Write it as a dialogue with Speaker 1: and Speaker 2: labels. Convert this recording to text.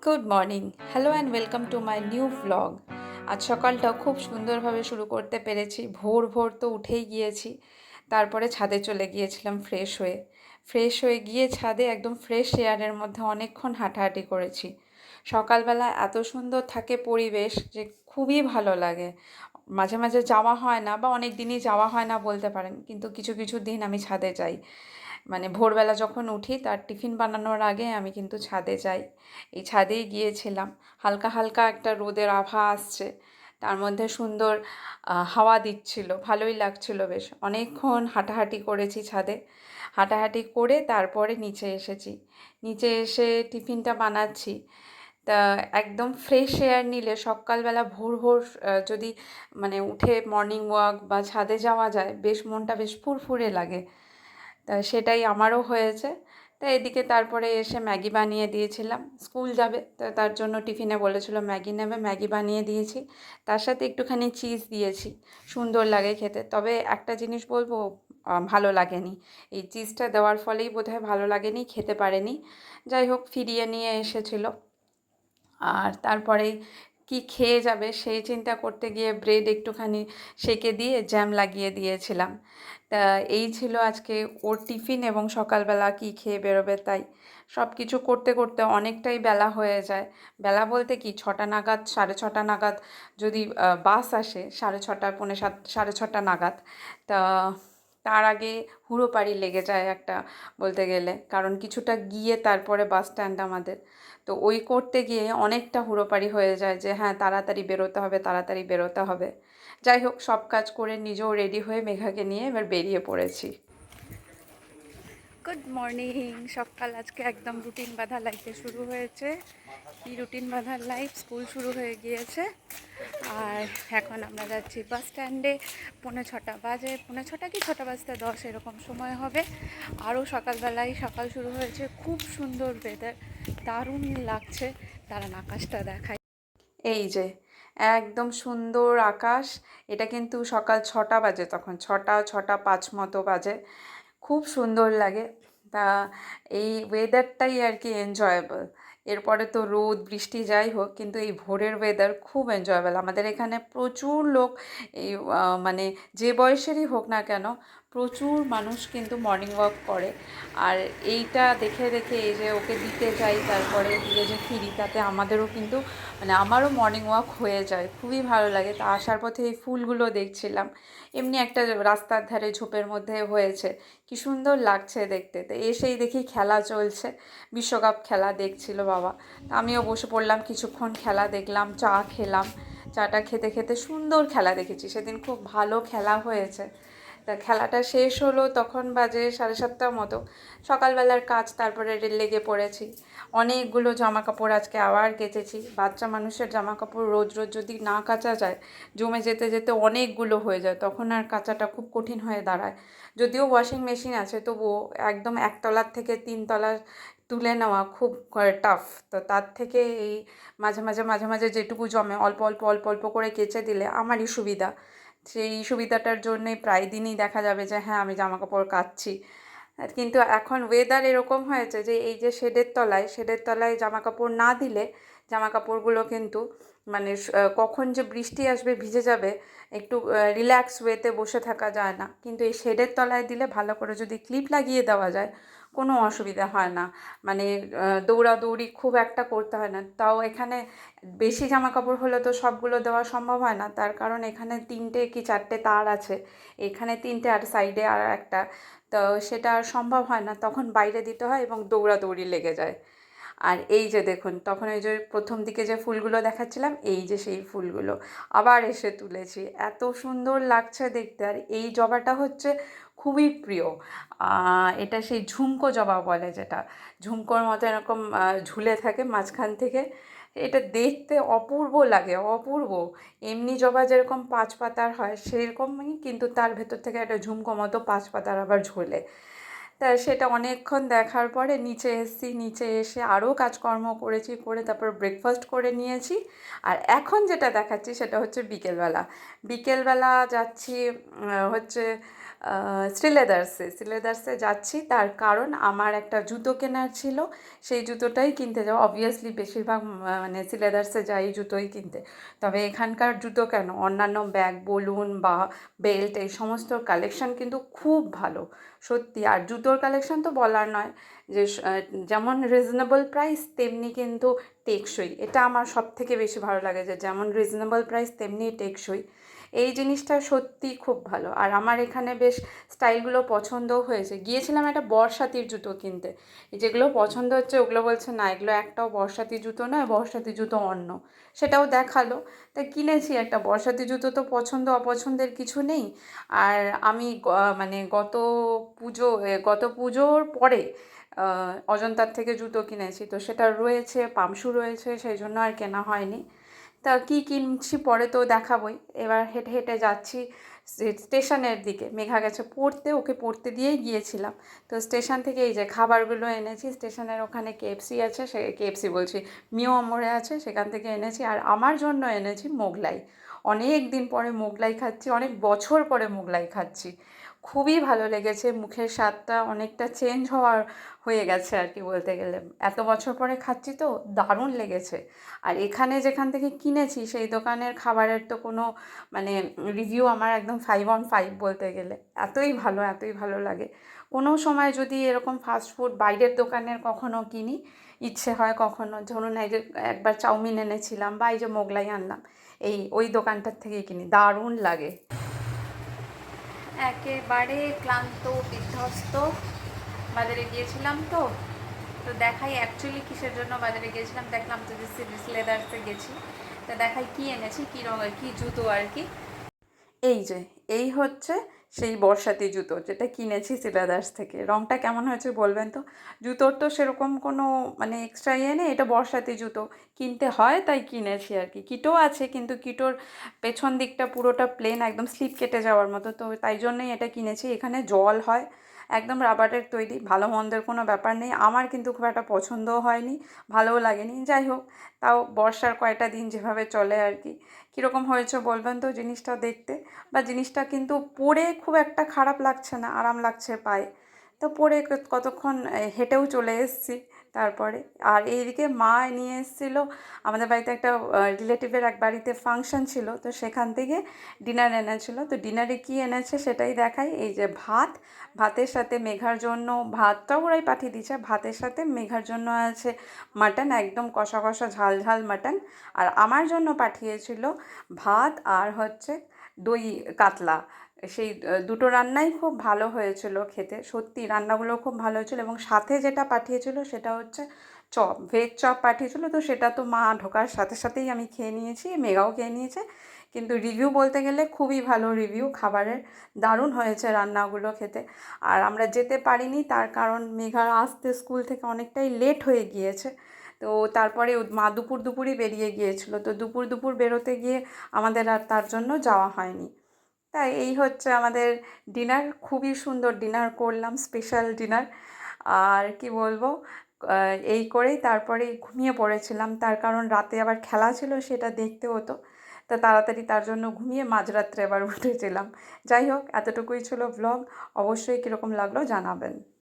Speaker 1: Good morning, hello and welcome to my new vlog. আজ সকালটা খুব সুন্দরভাবে শুরু করতে পেরেছি। ভোর ভোর তো উঠেই গিয়েছি, তারপরে ছাদে চলে গিয়েছিলাম ফ্রেশ হয়ে গিয়ে ছাদে একদম ফ্রেশ এয়ারের মধ্যে অনেকক্ষণ হাঁটাহাঁটি করেছি। সকালবেলা এত সুন্দর থাকে পরিবেশ যে খুবই ভালো লাগে। মাঝে মাঝে যাওয়া হয় না বা অনেক দিনই যাওয়া হয় না বলতে পারেন, কিন্তু কিছু কিছু দিন আমি ছাদে যাই। মানে ভোরবেলা যখন উঠি তার টিফিন বানানোর আগে আমি কিন্তু ছাদে যাই। এই ছাদেই গিয়েছিলাম। হালকা হালকা একটা রোদের আভা আসছে, তার মধ্যে সুন্দর হাওয়া দিচ্ছিল, ভালোই লাগছিল। বেশ অনেকক্ষণ হাঁটাহাঁটি করেছি ছাদে। হাঁটাহাঁটি করে তারপরে নিচে এসেছি। নিচে এসে টিফিনটা বানাচ্ছি। তা একদম ফ্রেশ এয়ার নিলে সকালবেলা ভোর ভোর যদি মানে উঠে মর্নিং ওয়াক বা ছাদে যাওয়া যায়, বেশ মনটা বেশ ফুরফুরে লাগে। তা সেটাই আমারও হয়েছে। তা এদিকে তারপরে এসে ম্যাগি বানিয়ে দিয়েছিলাম। স্কুল যাবে, তা তার জন্য টিফিনে বলেছিল ম্যাগি নেবে, ম্যাগি বানিয়ে দিয়েছি। তার সাথে একটুখানি চিজ দিয়েছি, সুন্দর লাগে খেতে। তবে একটা জিনিস বলবো, ভালো লাগেনি। এই চিজটা দেওয়ার ফলেই বোধহয় ভালো লাগেনি, খেতে পারেনি। যাই হোক, ফিরিয়ে নিয়ে এসেছিল। আর তারপরেই কি খেয়ে যাবে সেই চিন্তা করতে গিয়ে ব্রেড একটুখানি সেঁকে দিয়ে জ্যাম লাগিয়ে দিয়েছিলাম। তা এই ছিল আজকে ওর টিফিন, এবং সকালবেলা কি খেয়ে বেরোবে তাই। সব কিছু করতে করতে অনেকটাই বেলা হয়ে যায়। বেলা বলতে কি, 6টা নাগাদ, 6:30 নাগাদ যদি বাস আসে, 6:30, পৌনে 7, 6:30 নাগাদ। তা তার আগে হুড়োপাড়ি লেগে যায় একটা, বলতে গেলে, কারণ কিছুটা গিয়ে তারপরে বাস স্ট্যান্ড আমাদের। তো ওই করতে গিয়ে অনেকটা হুড়োপাড়ি হয়ে যায় যে হ্যাঁ, তাড়াতাড়ি বেরোতে হবে, তাড়াতাড়ি বেরোতে হবে। যাই হোক, সব কাজ করে নিজেও রেডি হয়ে মেঘাকে নিয়ে এবার বেরিয়ে পড়েছি। Good morning. সকাল আজকে একদম রুটিন বাঁধা লাইফে শুরু হয়েছে। কি রুটিন বাঁধা লাইফ! স্কুল শুরু হয়ে গিয়েছে আর এখন আমরা যাচ্ছি বাস স্ট্যান্ডে। 6:45 বাজে, 6:45 কি 6:10 এরকম সময় হবে। আরও সকালবেলায় সকাল শুরু হয়েছে, খুব সুন্দর ওয়েদার, দারুণ লাগছে। দাঁড়ান আকাশটা দেখাই। এই যে একদম সুন্দর আকাশ। এটা কিন্তু সকাল 6টা বাজে, তখন 6টা 6:05 মতো বাজে। খুব সুন্দর লাগে। তা এই ওয়েদারটাই আর কি এনজয়েবল। এরপরে তো রোদ বৃষ্টি যাই হোক, কিন্তু এই ভোরের ওয়েদার খুব এনজয়েবল। আমাদের এখানে প্রচুর লোক, এই মানে যে বয়সেরই হোক না কেন, প্রচুর মানুষ কিন্তু মর্নিং ওয়াক করে। আর এইটা দেখে দেখে, এই যে ওকে দিতে যাই তারপরে দিয়ে যে ফিরি, তাতে আমাদেরও কিন্তু মানে আমারও মর্নিং ওয়াক হয়ে যায়, খুবই ভালো লাগে। তা আসার পথে এই ফুলগুলো দেখছিলাম, এমনি একটা রাস্তার ধারে ঝোপের মধ্যে হয়েছে, কি সুন্দর লাগছে দেখতে। তো এসেই দেখি খেলা চলছে, বিশ্বকাপ খেলা দেখছিল বাবা। তা আমিও বসে পড়লাম, কিছুক্ষণ খেলা দেখলাম, চা খেলাম। চাটা খেতে খেতে সুন্দর খেলা দেখেছি সেদিন, খুব ভালো খেলা হয়েছে। তা খেলাটা শেষ হলো তখন বাজে 7:30 মতো। সকালবেলার কাজ তারপরে লেগে পড়েছি। অনেকগুলো জামা কাপড় আজকে আবার কেচেছি। বাচ্চা মানুষের জামা কাপড় রোজ রোজ যদি না কাচা যায়, জমে যেতে যেতে অনেকগুলো হয়ে যায়, তখন আর কাচাটা খুব কঠিন হয়ে দাঁড়ায়। যদিও ওয়াশিং মেশিন আছে, তবুও একদম একতলার থেকে 3তলা তুলে নেওয়া খুব টাফ। তো তার থেকে এই মাঝে মাঝে যেটুকু জমে অল্প অল্প অল্প অল্প করে কেচে দিলে আমারই সুবিধা। সেই সুবিধাটার জন্যই প্রায় দিনই দেখা যাবে যে হ্যাঁ, আমি জামা কাপড় কাচছি। কিন্তু এখন ওয়েদার এরকম হয়েছে যে এই যে শেডের তলায় জামা কাপড় না দিলে জামা কাপড়গুলো কিন্তু মানে কখন যে বৃষ্টি আসবে, ভিজে যাবে, একটু রিল্যাক্স ওয়েতে বসে থাকা যায় না। কিন্তু এই শেডের তলায় দিলে ভালো করে যদি ক্লিপ লাগিয়ে দেওয়া যায়, কোনো অসুবিধা হয় না। মানে দৌড়াদৌড়ি খুব একটা করতে হয় না। তাও এখানে বেশি জামা কাপড় হলে তো সবগুলো দেওয়া সম্ভব হয় না, তার কারণ এখানে 3টে কি 4টে তার আছে। এখানে 3টে আর সাইডে আর একটা। তো সেটা আর সম্ভব হয় না, তখন বাইরে দিতে হয় এবং দৌড়াদৌড়ি লেগে যায়। আর এই যে দেখুন, তখন ওই যে প্রথম দিকে যে ফুলগুলো দেখাচ্ছিলাম, এই যে সেই ফুলগুলো আবার এসে তুলেছি। এত সুন্দর লাগছে দেখতে। আর এই জবাটা হচ্ছে খুবই প্রিয়। এটা সেই ঝুমকো জবা বলে, যেটা ঝুমকোর মতো এরকম ঝুলে থাকে মাঝখান থেকে। এটা দেখতে অপূর্ব লাগে, অপূর্ব। এমনি জবা যেরকম 5 পাতার হয় সেরকমই, কিন্তু তার ভেতর থেকে একটা ঝুমকো মতো 5 পাতার আবার ঝোলে। তা সেটা অনেকক্ষণ দেখার পরে নিচে এসেছি। নিচে এসে আরও কাজকর্ম করেছি, করে তারপর ব্রেকফাস্ট করে নিয়েছি। আর এখন যেটা দেখাচ্ছি সেটা হচ্ছে বিকেলবেলা। বিকেলবেলা যাচ্ছি হচ্ছে শ্রীলেদার্সে যাচ্ছি, তার কারণ আমার একটা জুতো কেনার ছিল, সেই জুতোটাই কিনতে যাবো। অবভিয়াসলি বেশিরভাগ মানে শ্রীলেদার্সে যাই জুতোই কিনতে। তবে এখানকার জুতো কেন, অন্যান্য ব্যাগ বলুন বা বেল্ট, এই সমস্ত কালেকশন কিন্তু খুব ভালো সত্যি। আর জুতোর কালেকশন তো বলার নয়, যে যেমন রিজনেবল প্রাইস তেমনি কিন্তু টেকসই। এটা আমার সব থেকে বেশি ভালো লাগে, যে যেমন রিজনেবল প্রাইস তেমনি টেকসই। এই জিনিসটা সত্যি খুব ভালো। আর আমার এখানে বেশ স্টাইলগুলো পছন্দও হয়েছে। গিয়েছিলাম একটা বর্ষাতির জুতো কিনতে, যেগুলো পছন্দ হচ্ছে ওগুলো বলছে না, এগুলো একটাও বর্ষাতি জুতো নয়, বর্ষাতি জুতো অন্য। সেটাও দেখালো, তাই কিনেছি একটা। বর্ষাতি জুতো তো পছন্দ অপছন্দের কিছু নেই। আর আমি মানে গত পুজোর পরে অজন্তার থেকে জুতো কিনেছি, তো সেটা রয়েছে, পামশু রয়েছে, সেই জন্য আর কেনা হয়নি। তা কী কিনছি পরে তো দেখাবই। এবার হেঁটে হেঁটে যাচ্ছি স্টেশনের দিকে। মেঘা গেছে পড়তে, ওকে পড়তে দিয়েই গিয়েছিলাম। তো স্টেশন থেকে এই যে খাবারগুলো এনেছি, স্টেশনের ওখানে কেএফসি আছে, সে কেএফসি বলছি, মিও মোড়ে আছে, সেখান থেকে এনেছি। আর আমার জন্য এনেছি মোগলাই। অনেক দিন পরে মোগলাই খাচ্ছি, অনেক বছর পরে মোগলাই খাচ্ছি। খুবই ভালো লেগেছে, মুখের স্বাদটা অনেকটা চেঞ্জ হয়ে গেছে আর কি বলতে গেলে। এত বছর পরে খাচ্ছি তো দারুণ লেগেছে। আর এখানে যেখান থেকে কিনেছি সেই দোকানের খাবারের তো কোনো মানে রিভিউ আমার একদম 5/5 বলতে গেলে। এতই ভালো লাগে। কোনো সময় যদি এরকম ফাস্ট ফুড বাইরের দোকানের কখনো কিনি, ইচ্ছে হয় কখনো, ধরুন এই যে একবার চাউমিন এনেছিলাম বা এই যে মোগলাই আনলাম, ওই দোকানটার থেকেই কিনি, দারুণ লাগে। একেবারে ক্লান্ত বিধ্বস্ত, বাজারে গিয়েছিলাম তো। তো দেখাই অ্যাকচুয়ালি কিসের জন্য বাজারে গিয়েছিলাম, দেখলাম তো যে লেদার্সে গেছি। তো দেখাই কি এনেছি, কী রঙের কী জুতো আর কি। এই যে এই হচ্ছে সেই বর্ষাতি জুতো যেটা কিনেছি সিলাদার্স থেকে। রঙটা কেমন হয়েছে বলবেন তো? জুতোর তো সেরকম কোনো মানে এক্সট্রা নেই, এটা বর্ষাতি জুতো কিনতে হয় তাই কিনেছি আর কি। কিটো আছে, কিন্তু কিটোর পেছন দিকটা পুরোটা প্লেন, একদম স্লিপ কেটে যাওয়ার মতো, তো তাই জন্যই এটা কিনেছি। এখানে জল হয়, একদম রাবারের তৈরি, ভালো মন্দের কোনো ব্যাপার নেই। আমার কিন্তু খুব একটা পছন্দও হয়নি, ভালোও লাগেনি। যাই হোক, তাও বর্ষার কয়টা দিন যেভাবে চলে আর কি। কীরকম হয়েছে বলবেন তো জিনিসটা দেখতে? বা জিনিসটা কিন্তু পরে খুব একটা খারাপ লাগছে না, আরাম লাগছে পায়ে। তো পরে কতক্ষণ হেঁটেও চলে এসেছি তারপরে। আর এইদিকে মা নিয়ে এসেছিলো, আমাদের বাড়িতে একটা রিলেটিভের এক বাড়িতে ফাংশন ছিল, তো সেখান থেকে ডিনার এনেছিলো। তো ডিনারে কী এনেছে সেটাই দেখাই। এই যে ভাতের সাথে মেঘার জন্য, ভাতটাও ওরাই পাঠিয়ে দিয়েছে, ভাতের সাথে মেঘার জন্য আছে মাটন, একদম কষা কষা ঝাল ঝাল মাটন। আর আমার জন্য পাঠিয়েছিল ভাত আর হচ্ছে দই কাতলা। সেই দুটো রান্নাই খুব ভালো হয়েছিল খেতে, সত্যি রান্নাগুলো খুব ভালো হয়েছিল। এবং সাথে যেটা পাঠিয়েছিল সেটা হচ্ছে চপ, ভেজ চপ পাঠিয়েছিল। তো সেটা তো মা ঢোকার সাথে সাথেই আমি খেয়ে নিয়েছি, মেঘাও খেয়ে নিয়েছে। কিন্তু রিভিউ বলতে গেলে খুবই ভালো রিভিউ খাবারের, দারুণ হয়েছে রান্নাগুলো খেতে। আর আমরা যেতে পারিনি, তার কারণ মেঘার আসতে স্কুল থেকে অনেকটাই লেট হয়ে গিয়েছে। তো তারপরে মা দুপুরই বেরিয়ে গিয়েছিল, তো দুপুর বেরোতে গিয়ে আমাদের আর তার জন্য যাওয়া হয়নি। তাই এই হচ্ছে আমাদের ডিনার, খুবই সুন্দর ডিনার করলাম, স্পেশাল ডিনার। আর কি বলবো, এই করেই তারপরে ঘুমিয়ে পড়েছিলাম, তার কারণ রাতে আবার খেলা ছিল, সেটা দেখতে হতো। তা তাড়াতাড়ি তার জন্য ঘুমিয়ে মাঝরাত্রে আবার উঠেছিলাম। যাই হোক, এতটুকুই ছিল ব্লগ। অবশ্যই কীরকম লাগলো জানাবেন।